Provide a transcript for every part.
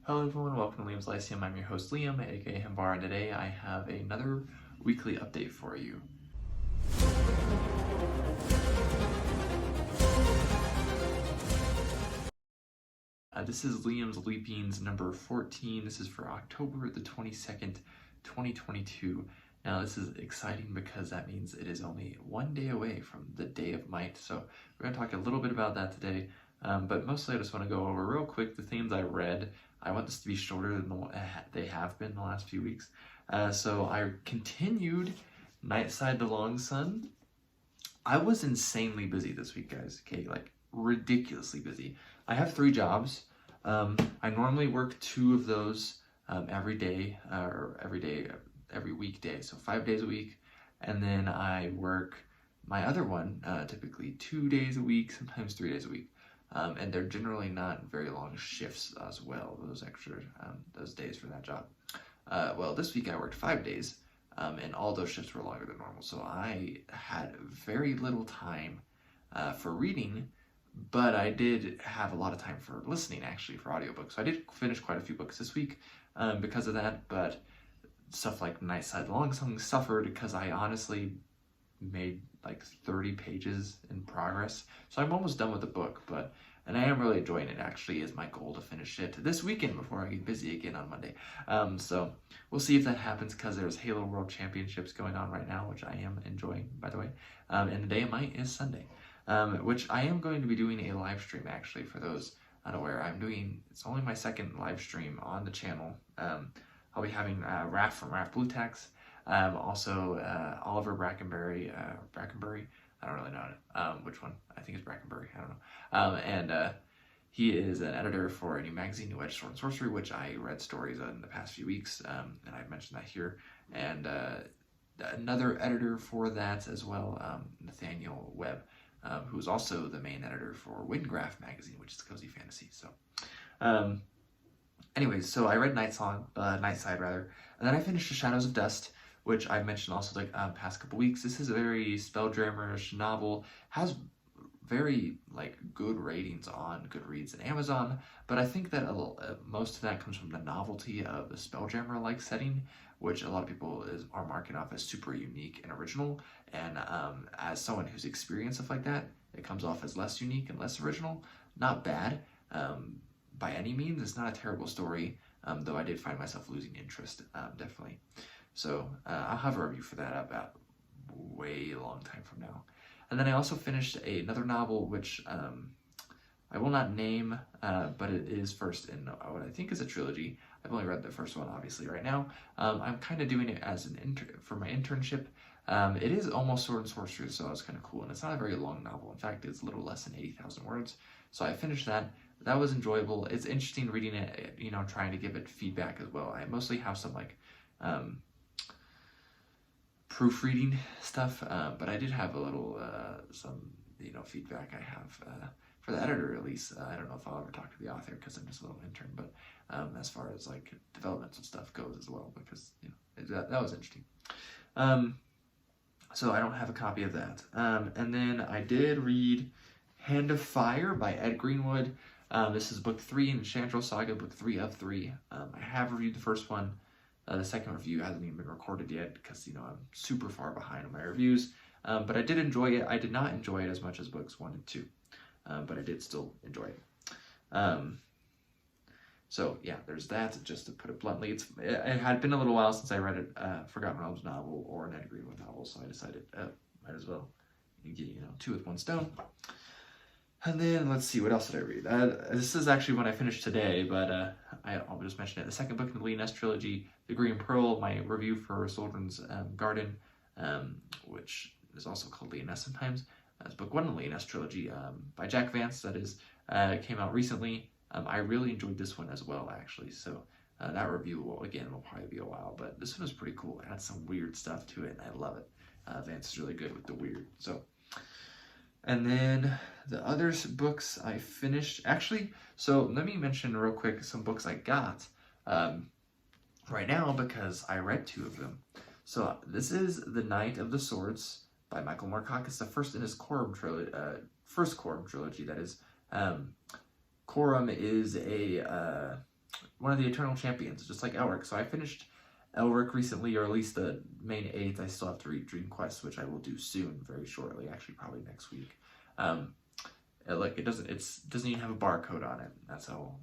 Hello everyone, welcome to Liam's Lyceum. I'm your host Liam, aka Himbar, and today I have another weekly update for you. This is Liam's Leapings number 14. This is for October the 22nd, 2022. Now this is exciting because that means it is only one day away from the Day of Might. So we're going to talk a little bit about that today, but mostly I just want to go over real quick the themes I read. I want this to be shorter than they have been the last few weeks. So I continued Nightside the Long Sun. I was insanely busy this week, guys. Okay, like ridiculously busy. I have 3 jobs. I normally work 2 of those every day, every weekday, so 5 days a week. And then I work my other one typically 2 days a week, sometimes 3 days a week. And they're generally not very long shifts as well, those days for that job. Well, this week I worked 5 days, and all those shifts were longer than normal. So I had very little time for reading, but I did have a lot of time for listening, actually, for audiobooks. So I did finish quite a few books this week because of that, but stuff like Nightside the Long Sun suffered because I honestly made like 30 pages in progress. So I'm almost done with the book, and I am really enjoying it. Actually, is my goal to finish it this weekend before I get busy again on Monday. So we'll see if that happens because there's Halo World Championships going on right now, which I am enjoying, by the way. And the Day of Might is Sunday, which I am going to be doing a live stream, actually, for those unaware. It's only my 2nd live stream on the channel. I'll be having Raph from Raph Blue Tax, also Oliver Brackenbury, I don't really know which one. I think it's Brackenbury, I don't know. And he is an editor for a new magazine, New Edge Sword and Sorcery, which I read stories in the past few weeks, and I've mentioned that here. And another editor for that as well, Nathaniel Webb, who's also the main editor for Windgraph magazine, which is cozy fantasy. So anyways, so I read Nightside rather, and then I finished The Shadows of Dust, which I've mentioned also like past couple weeks. This is a very spelljammerish novel, has very like good ratings on Goodreads and Amazon, but I think that most of that comes from the novelty of the spelljammer-like setting, which a lot of people are marking off as super unique and original. And as someone who's experienced stuff like that, it comes off as less unique and less original. Not bad by any means. It's not a terrible story, though I did find myself losing interest, definitely. So I'll have a review for that about way long time from now. And then I also finished another novel, which I will not name, but it is first in what I think is a trilogy. I've only read the first one, obviously, right now. I'm kind of doing it as for my internship. It is almost Sword and Sorcery, so it's kind of cool. And it's not a very long novel. In fact, it's a little less than 80,000 words. So I finished that. That was enjoyable. It's interesting reading it, trying to give it feedback as well. I mostly have some like proofreading stuff, but I did have a little some feedback I have for the editor, at least. I don't know if I'll ever talk to the author because I'm just a little intern, but as far as like developmental stuff goes as well, because that was interesting. So I don't have a copy of that. And then I did read Hand of Fire by Ed Greenwood. This is book 3 in Chandra Saga, book 3 of 3. I have reviewed the first one. The second review hasn't even been recorded yet because, I'm super far behind on my reviews. But I did enjoy it. I did not enjoy it as much as books 1 and 2, but I did still enjoy it. So yeah, there's that, just to put it bluntly. It had been a little while since I read a Forgotten Realms novel or an Ed Greenwood novel, so I decided might as well get 2 with 1 stone. And then, let's see, what else did I read? This is actually one I finished today, but I'll just mention it. The second book in the Lee Ness trilogy, The Green Pearl, my review for Soldren's Garden, which is also called Lee Ness sometimes. It's book 1 in the Lee Ness trilogy by Jack Vance, that is, came out recently. I really enjoyed this one as well, actually, so that review will probably be a while, but this one is pretty cool. It had some weird stuff to it, and I love it. Vance is really good with the weird, so... And then the other books I finished, actually, so let me mention real quick some books I got right now because I read 2 of them. So this is The Knight of the Swords by Michael Moorcock. It's the first in his Quorum trilogy, first Quorum trilogy, that is. Quorum is a one of the Eternal Champions, just like Elric. So I finished Elric recently, or at least the main 8th. I still have to read Dream Quest, which I will do soon, very shortly, actually probably next week. It doesn't even have a barcode on it. That's how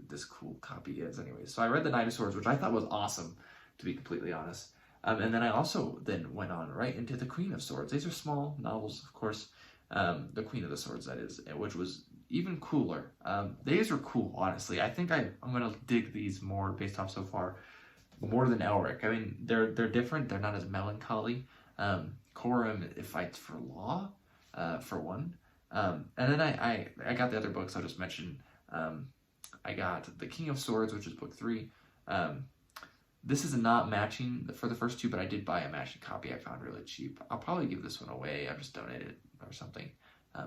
this cool copy is anyway. So I read the Knight of Swords, which I thought was awesome, to be completely honest. And then I also went on right into the Queen of Swords. These are small novels, of course. The Queen of the Swords, that is, which was even cooler. These are cool, honestly. I think I'm gonna dig these more based off so far, more than Elric. I mean, they're different. They're not as melancholy. Corum, it fights for law, for one. And then I got the other books I'll just mention. I got The King of Swords, which is book 3. This is not matching for the first 2, but I did buy a matching copy I found really cheap. I'll probably give this one away. I'll just donate it or something,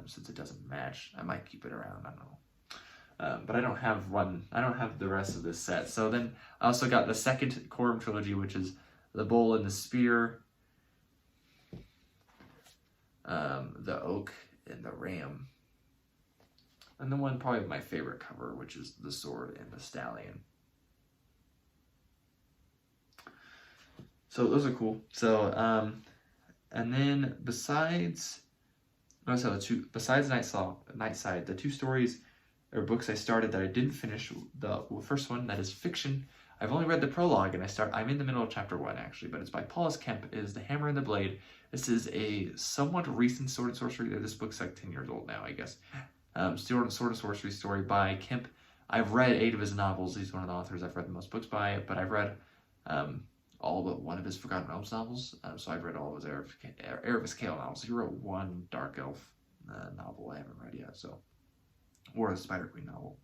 since it doesn't match. I might keep it around, I don't know. But I don't have the rest of this set. So then I also got the second Corum trilogy, which is The Bull and the Spear, The Oak and the Ram, and the one probably my favorite cover, which is The Sword and the Stallion. So those are cool. So and then besides Nightside, the 2 stories or books I started that I didn't finish. The first one, that is fiction. I've only read the prologue, and I'm in the middle of chapter 1 actually, but it's by Paulus Kemp. It is The Hammer and the Blade. This is a somewhat recent Sword and Sorcery. This book's like 10 years old now, I guess. Sword and Sorcery story by Kemp. I've read 8 of his novels. He's one of the authors I've read the most books by, but I've read all but one of his Forgotten Realms novels. So I've read all of his Heir of his Kale novels. He wrote one Dark Elf novel I haven't read yet, or a Spider Queen novel.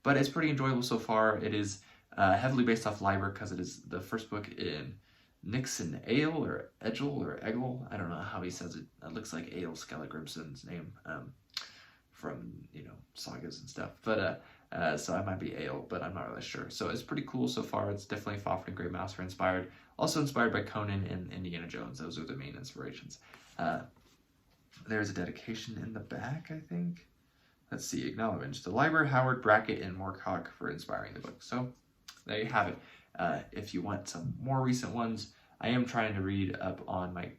But it's pretty enjoyable so far. It is heavily based off Liber, because it is the first book in Nixon Ale, or Egil, or Egil. I don't know how he says it. It looks like Ale Skellagrimson's name from, sagas and stuff. But so I might be Ale, but I'm not really sure. So it's pretty cool so far. It's definitely Fafhrd and Grey Mouse are inspired. Also inspired by Conan and Indiana Jones. Those are the main inspirations. There's a dedication in the back, I think. Let's see, acknowledgement to Liber, Howard, Brackett, and Moorcock for inspiring the book. So there you have it. If you want some more recent ones, I am trying to read up on my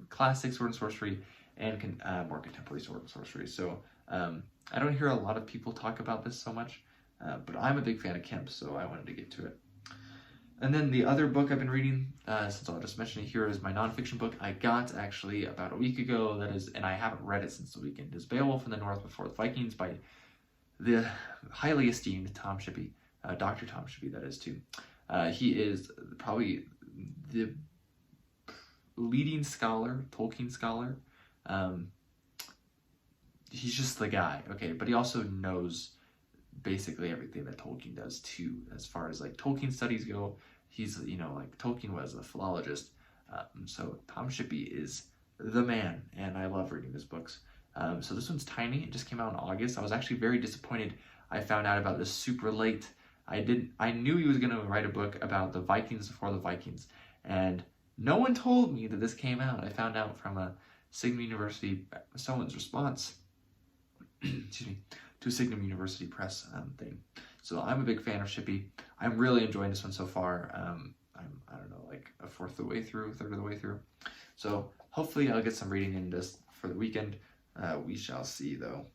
classic Sword and Sorcery and more contemporary Sword and Sorcery. So I don't hear a lot of people talk about this so much, but I'm a big fan of Kemp, so I wanted to get to it. And then the other book I've been reading, since I'll just mention it here, is my nonfiction book I got actually about a week ago. And I haven't read it since the weekend. Is Beowulf in the North Before the Vikings by the highly esteemed Tom Shippey, Dr. Tom Shippey, that is too. He is probably the leading scholar, Tolkien scholar. He's just the guy, okay? But he also knows basically everything that Tolkien does too, as far as like Tolkien studies go. He's, like Tolkien was a philologist. So Tom Shippey is the man, and I love reading his books. So this one's tiny. It just came out in August. I was actually very disappointed. I found out about this super late. I knew he was going to write a book about the Vikings before the Vikings, and no one told me that this came out. I found out from a Signum University, someone's response, excuse me, to a Signum University Press thing. So I'm a big fan of Shippey. I'm really enjoying this one so far. I'm, I don't know, like a third of the way through. So hopefully I'll get some reading in just for the weekend. We shall see though.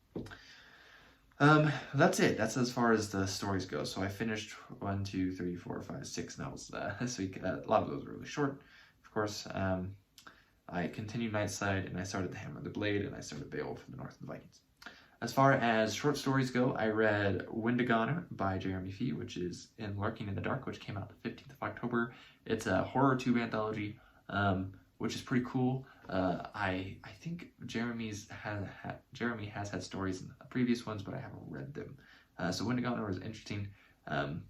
That's it. That's as far as the stories go. So I finished 1, 2, 3, 4, 5, 6 novels this week. A lot of those were really short, of course. I continued Nightside, and I started The Hammer and the Blade, and I started Beowulf in the North of the Vikings. As far as short stories go, I read Windegoner by Jeremy Fee, which is in Lurking in the Dark, which came out the 15th of October. It's a horror tube anthology, which is pretty cool. I think Jeremy has had stories in the previous ones, but I haven't read them. So Windegoner was interesting. Kind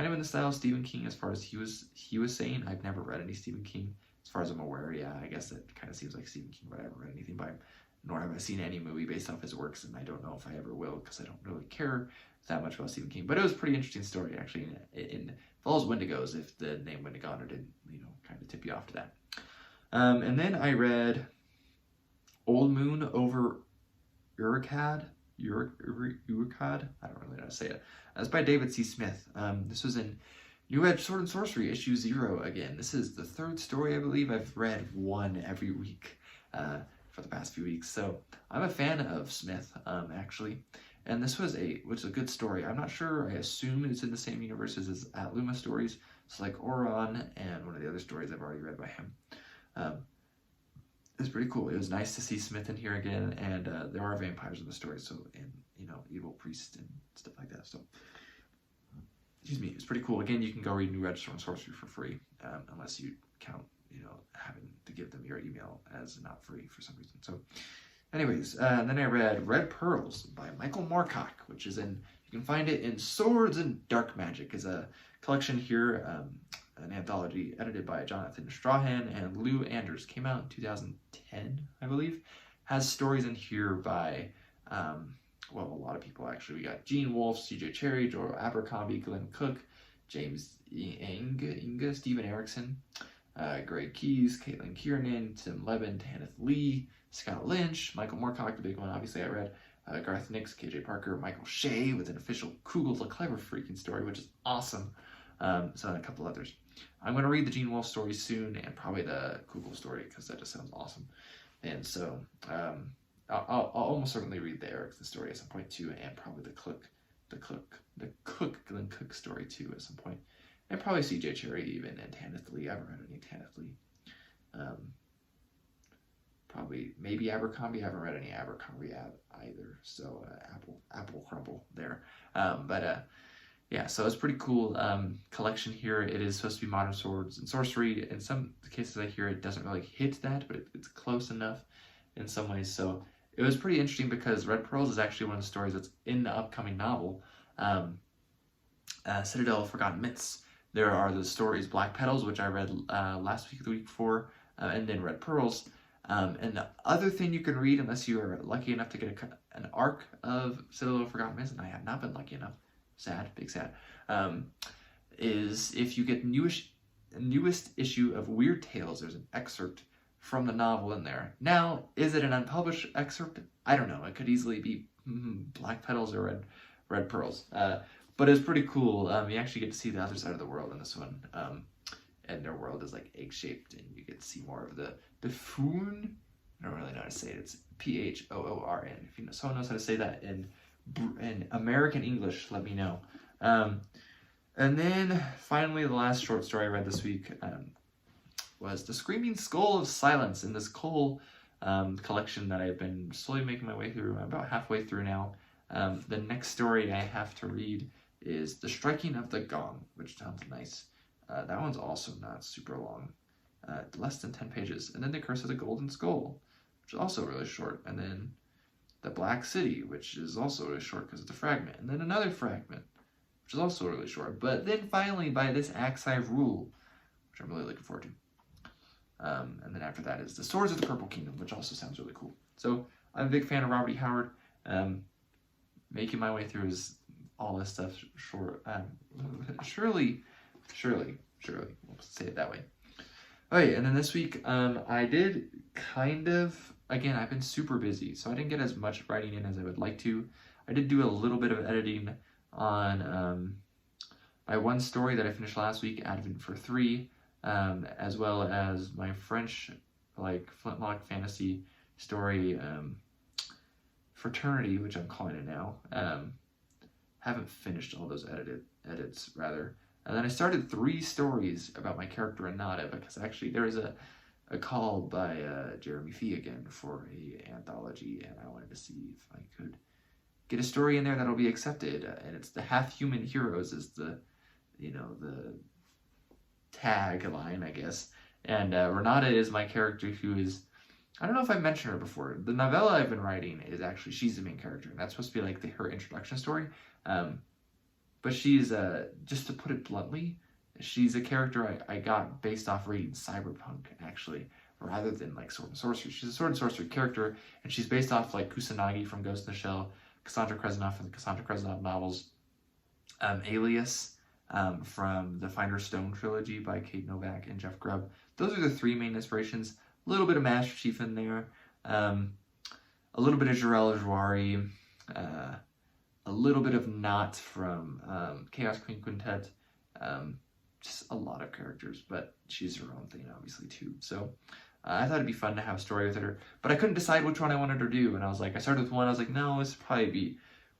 of in the style of Stephen King, as far as he was saying. I've never read any Stephen King, as far as I'm aware. Yeah, I guess it kind of seems like Stephen King, but I haven't read anything by him, nor have I seen any movie based off his works, and I don't know if I ever will, because I don't really care that much about Stephen King. But it was a pretty interesting story, actually. It follows Wendigos, if the name Windegoner didn't, kind of tip you off to that. And then I read Old Moon over Urukad, Urquhart. I don't really know how to say it. It's by David C. Smith. This was in New Edge Sword and Sorcery, issue 0 again. This is the 3rd story, I believe. I've read one every week for the past few weeks. So I'm a fan of Smith, actually. And this was a good story. I'm not sure. I assume it's in the same universe as At Luma stories. So like Oron and one of the other stories I've already read by him. It's pretty cool. It was nice to see Smith in here again, and there are vampires in the story, so, and evil priests and stuff like that. So, excuse me, it's pretty coal. Again, you can go read New Register and Sorcery for free, unless you count having to give them your email as not free for some reason. So, anyways, then I read Red Pearls by Michael Moorcock, which is you can find it in Swords and Dark Magic. Is a collection here, an anthology edited by Jonathan Strahan and Lou Anders. Came out in 2010, I believe. Has stories in here by, a lot of people actually. We got Gene Wolfe, C.J. Cherry, Joel Abercrombie, Glenn Cook, James Inga, Steven Erickson, Greg Keyes, Caitlin Kiernan, Tim Levin, Tanith Lee, Scott Lynch, Michael Moorcock, the big one, obviously I read, Garth Nix, KJ Parker, Michael Shea with an official Kugel the Clever Freaking story, which is awesome. So and a couple others. I'm going to read the Gene Wolfe story soon, and probably the Kugel story, because that just sounds awesome. And so I'll almost certainly read the Erickson story at some point too, and probably the Glenn Cook story too at some point. And probably C.J. Cherry even, and Tanith Lee. I haven't read any Tanith Lee. Probably, maybe Abercrombie. I haven't read any Abercrombie either. So, Apple Crumble there. Yeah, so it's pretty cool collection here. It is supposed to be Modern Swords and Sorcery. In some cases I hear it doesn't really hit that, but it's close enough in some ways. So it was pretty interesting because Red Pearls is actually one of the stories that's in the upcoming novel, Citadel of Forgotten Myths. There are the stories Black Petals, which I read last week or the week before, and then Red Pearls. And the other thing you can read, unless you are lucky enough to get an arc of Citadel of Forgotten Myths, and I have not been lucky enough, sad, big sad, is if you get newest issue of Weird Tales, there's an excerpt from the novel in there. Now, is it an unpublished excerpt? I don't know. It could easily be Black Petals or Red Pearls. But it's pretty cool. You actually get to see the other side of the world in this one. And their world is like egg-shaped, and you get to see more of the buffoon. I don't really know how to say it. It's P-H-O-O-R-N. If someone knows how to say that in American English, let me know. And then finally, the last short story I read this week was The Screaming Skull of Silence in this Cole collection that I've been slowly making my way through. I'm about halfway through now. The next story I have to read is The Striking of the Gong, which sounds nice. That one's also not super long, less than 10 pages. And then The Curse of the Golden Skull, which is also really short. And then The Black City, which is also really short because it's a fragment. And then another fragment, which is also really short. But then finally, by this Axe I Rule, which I'm really looking forward to. And then after that is The Swords of the Purple Kingdom, which also sounds really cool. So I'm a big fan of Robert E. Howard. Making my way through all this stuff short. Surely, we'll say it that way. Okay, and then this week, I did again, I've been super busy, so I didn't get as much writing in as I would like to. I did do a little bit of editing on my one story that I finished last week, Advent for 3, as well as my French, Flintlock fantasy story, Fraternity, which I'm calling it now. Haven't finished all those edits, rather. And then I started 3 stories about my character Anada, because actually there is a call by Jeremy Fee again for a anthology, and I wanted to see if I could get a story in there that'll be accepted. And it's the half-human heroes is the tagline, I guess. And Renata is my character who is, I don't know if I mentioned her before. The novella I've been writing is actually, she's the main character, and that's supposed to be like her introduction story. But she's, just to put it bluntly, she's a character I got based off reading Cyberpunk, actually, rather than like Sword and Sorcery. She's a Sword and Sorcery character, and she's based off like Kusanagi from Ghost in the Shell, Cassandra Kresnov from the Cassandra Kresnov novels, Alias from the Finder Stone trilogy by Kate Novak and Jeff Grubb. Those are the 3 main inspirations. A little bit of Master Chief in there, a little bit of Jarell Ajwari, a little bit of Not from Chaos Queen Quintet. Just a lot of characters, but she's her own thing, obviously, too. So I thought it'd be fun to have a story with her, but I couldn't decide which one I wanted to do. And I was like, I started with one, I was like, no, this would probably be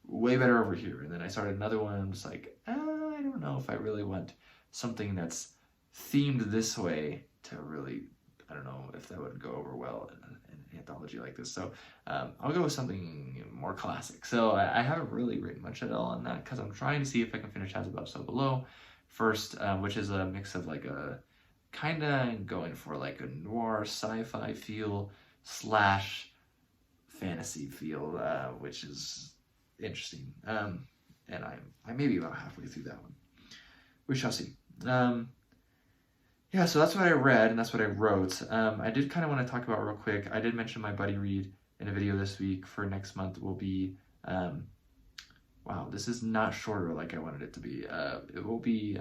way better over here. And then I started another one, and I'm just like, I don't know if I really want something that's themed this way to really, I don't know if that would go over well in an anthology like this. So I'll go with something more classic. So I haven't really written much at all on that, because I'm trying to see if I can finish As Above, So Below first, which is a mix of like a kind of going for like a noir sci-fi feel / fantasy feel, which is interesting. And I may be about halfway through that one. We shall see. Yeah, so that's what I read, and that's what I wrote. I did kind of want to talk about real quick. I did mention my buddy read in a video this week. For next month will be, wow, this is not shorter like I wanted it to be. It will be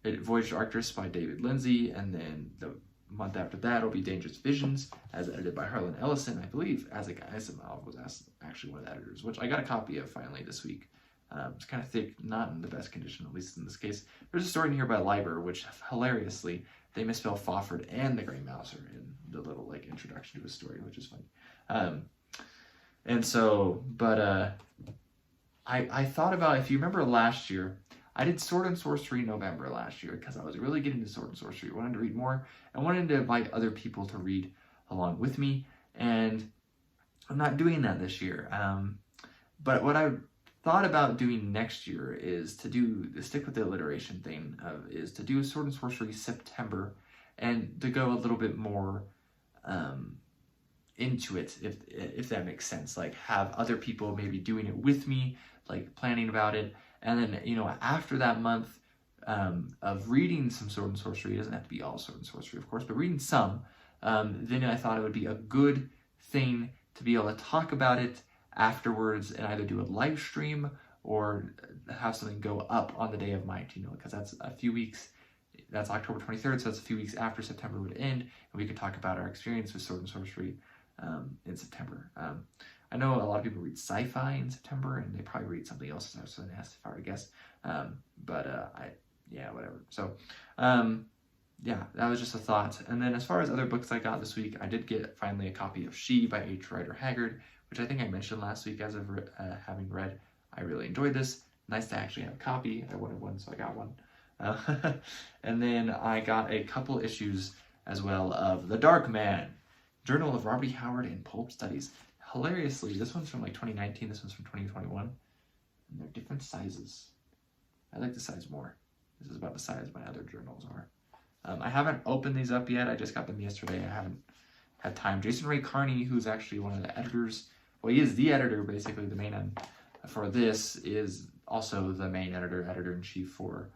Voyage to Arcturus by David Lindsay, and then the month after that will be Dangerous Visions, as edited by Harlan Ellison. I believe Isaac Asimov was actually one of the editors, which I got a copy of finally this week. It's kind of thick, not in the best condition, at least in this case. There's a story in here by Liber, which hilariously, they misspell Fawford and the Grey Mouser in the little like introduction to his story, which is funny. And so, but I thought about, if you remember last year, I did Sword and Sorcery November last year, because I was really getting into Sword and Sorcery. I wanted to read more. I wanted to invite other people to read along with me, and I'm not doing that this year. But what I thought about doing next year is to stick with the alliteration thing, is to do a Sword and Sorcery September, and to go a little bit more into it, if that makes sense. Like, have other people maybe doing it with me, like planning about it. And then, you know, after that month of reading some Sword and Sorcery, it doesn't have to be all Sword and Sorcery, of course, but reading some, then I thought it would be a good thing to be able to talk about it afterwards and either do a live stream or have something go up on the day of Might, you know, because that's a few weeks. That's October 23rd, so that's a few weeks after September would end, and we could talk about our experience with Sword and Sorcery in September. I know a lot of people read sci-fi in September, and they probably read something else, so they asked if I were to guess. Yeah, whatever. So, yeah, that was just a thought. And then as far as other books I got this week, I did get finally a copy of She by H. Rider Haggard, which I think I mentioned last week as of having read. I really enjoyed this. Nice to actually have a copy. I wanted one, so I got one. And then I got a couple issues as well of The Dark Man, Journal of Robert E. Howard and Pulp Studies. Hilariously, this one's from like 2019, this one's from 2021, and they're different sizes. I like the size more. This is about the size my other journals are. I haven't opened these up yet. I just got them yesterday. I haven't had time. Jason Ray Carney, who's actually one of the editors, well, he is the editor, basically, the main one for this, is also the main editor-in-chief for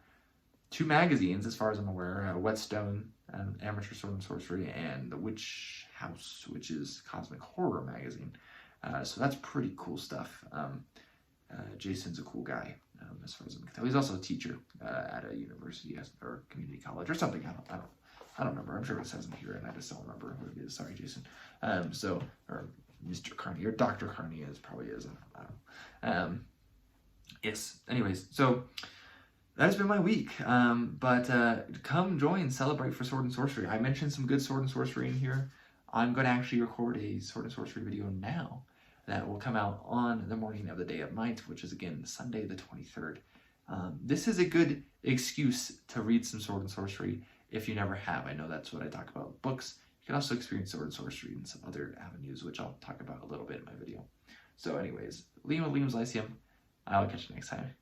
2 magazines, as far as I'm aware, Whetstone, Amateur Sword and Sorcery, and The Witch House, which is Cosmic Horror magazine. So that's pretty cool stuff. Jason's a cool guy, as far as I can tell. He's also a teacher at a university or community college or something. I don't remember. I'm sure it says in here, and I just don't remember who it is. Sorry, Jason. Or Mr. Carney, or Dr. Carney probably is. I don't know. Yes. Anyways, so that has been my week. But come join, celebrate for Sword and Sorcery. I mentioned some good Sword and Sorcery in here. I'm going to actually record a Sword and Sorcery video now that will come out on the morning of the day of Might, which is, again, Sunday the 23rd. This is a good excuse to read some Sword and Sorcery if you never have. I know that's what I talk about with books. You can also experience Sword and Sorcery in some other avenues, which I'll talk about a little bit in my video. So anyways, Liam of Liam's Lyceum. I'll catch you next time.